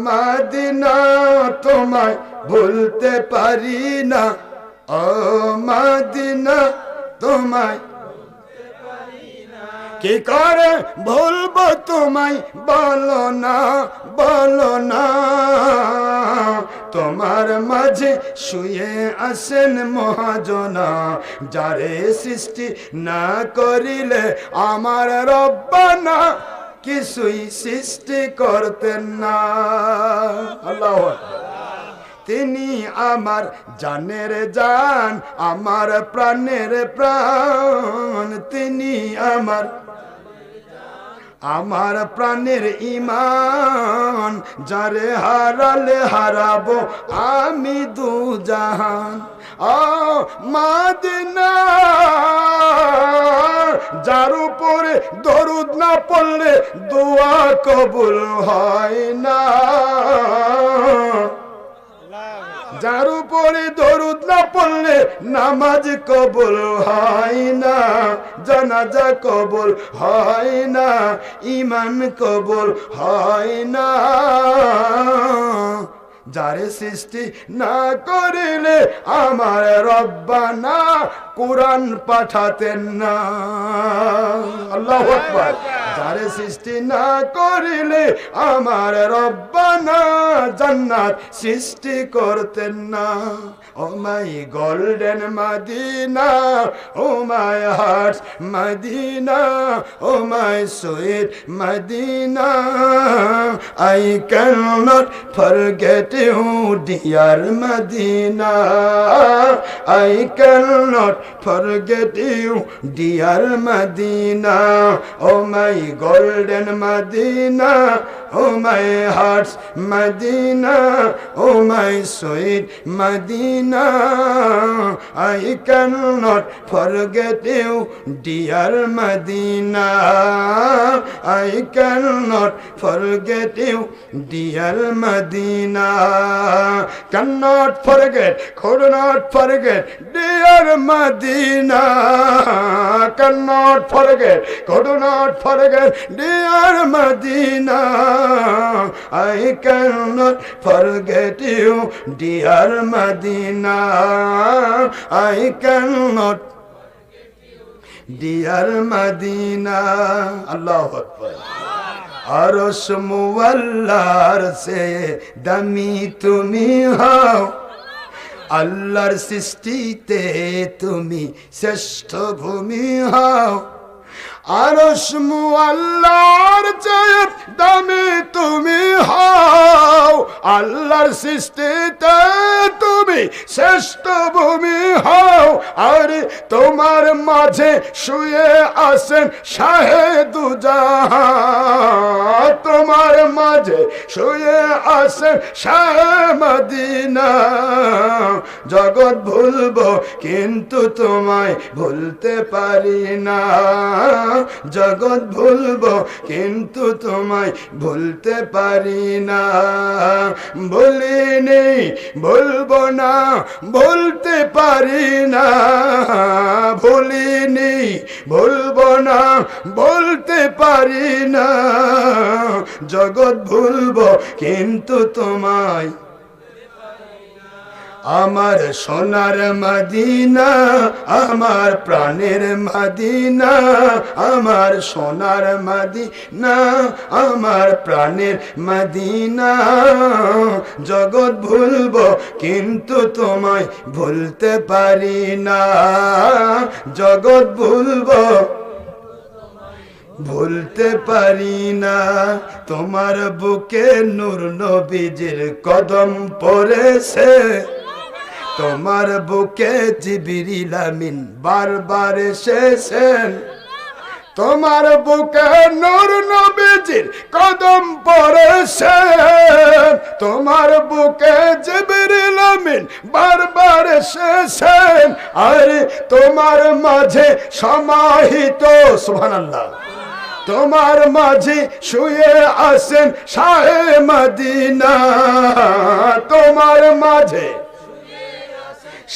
Medina তোমায় ভুলতে পারি না, ও মদিনা তোমায় কি করে ভুলবো তোমায়, বলো না বলো না। তোমার মাঝে শুয়ে আসেন মহাজনা, যারে সৃষ্টি না করিলে আমার রব্বানা কিছুই সৃষ্টি করতেন না। আল্লাহু আকবার। তিনি আমার জানের জান, আমার প্রাণের প্রাণ, তিনি আমার প্রাণের ঈমান, যারে হারালে হারাবো আমি দুজাহান। ও মদিনা যার উপরে দরুদ না পড়লে দোয়া কবুল হয় না, যার উপরে দরুদ না পড়লে নামাজ কবুল হয় না, জানাজা কবুল হয় না, ঈমান কবুল হয় না। যারে সৃষ্টি না করিলে আমার রব্বানা কুরআন পাঠাতেন না। আল্লাহু আকবার। যারে সৃষ্টি না করিলে আমার রব্বানা জান্নাত সৃষ্টি করতেন না। Oh my golden Medina, oh my heart Medina, oh my sweet Medina, I cannot forget you dear Medina, I cannot forget you dear Medina, oh my golden Medina, oh my heart's Medina, oh my sweet Medina, I cannot forget you dear Medina, I cannot forget you dear Medina, cannot forget, could not forget dear Medina, cannot forget, could not forget dear Medina, I cannot forget you dear Medina, I cannot dear Medina. Allahu Akbar. আরশ মুআল্লার সে দামি তুমি হও, আল্লাহর সৃষ্টিতে তুমি শ্রেষ্ঠ ভূমি হও। আরশ মুআল্লার চেয়ে দামি তুমি হও, আল্লাহর সৃষ্টিতে তুমি শ্রেষ্ঠ ভূমি হও। আর তোমার মাঝে শুয়ে আছেন শাহে দুজাহান, তোমার মাঝে শুয়ে আছেন শাহে মদিনা। জগৎ ভুলবো কিন্তু তোমায় ভুলতে পারি না, জগৎ ভুলবো কিন্তু তোমায় ভুলতে পারি না। ভুলিনি ভুলবো না, ভুলতে পারি না, ভুলিনি ভুলবো না, ভুলতে পারি না। জগৎ ভুলবো কিন্তু তোমায়, আমার সোনার মদিনা, আমার প্রাণের মদিনা, আমার সোনার মদিনা, আমার প্রাণের মদিনা। জগৎ ভুলবো কিন্তু তোমায় ভুলতে পারি না, জগৎ ভুলবো ভুলতে পারি না। তোমার বুকে নূর নবীজির কদম পড়েছে, তোমার বুকে জিবরিল আমিন বারবার এসেছেন, তোমার বুকে নূর নবীজির কদম পড়েছে, তোমার বুকে জিবরিল আমিন বারবার এসেছেন। আর তোমার মাঝে সমাহিত সুবহানাল্লাহ, তোমার মাঝে শুয়ে আছেন শাহে মদিনা, তোমার মাঝে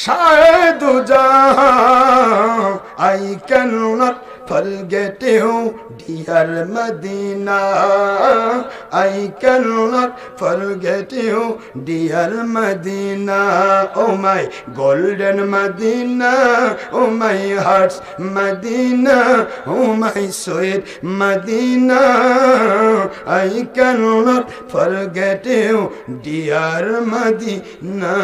শাহে দুজাহান। I cannot forget you, dear Medina. I cannot forget you, dear Medina. Oh my golden Medina, oh my heart's Medina, oh my sweet Medina. I cannot forget you, dear Medina.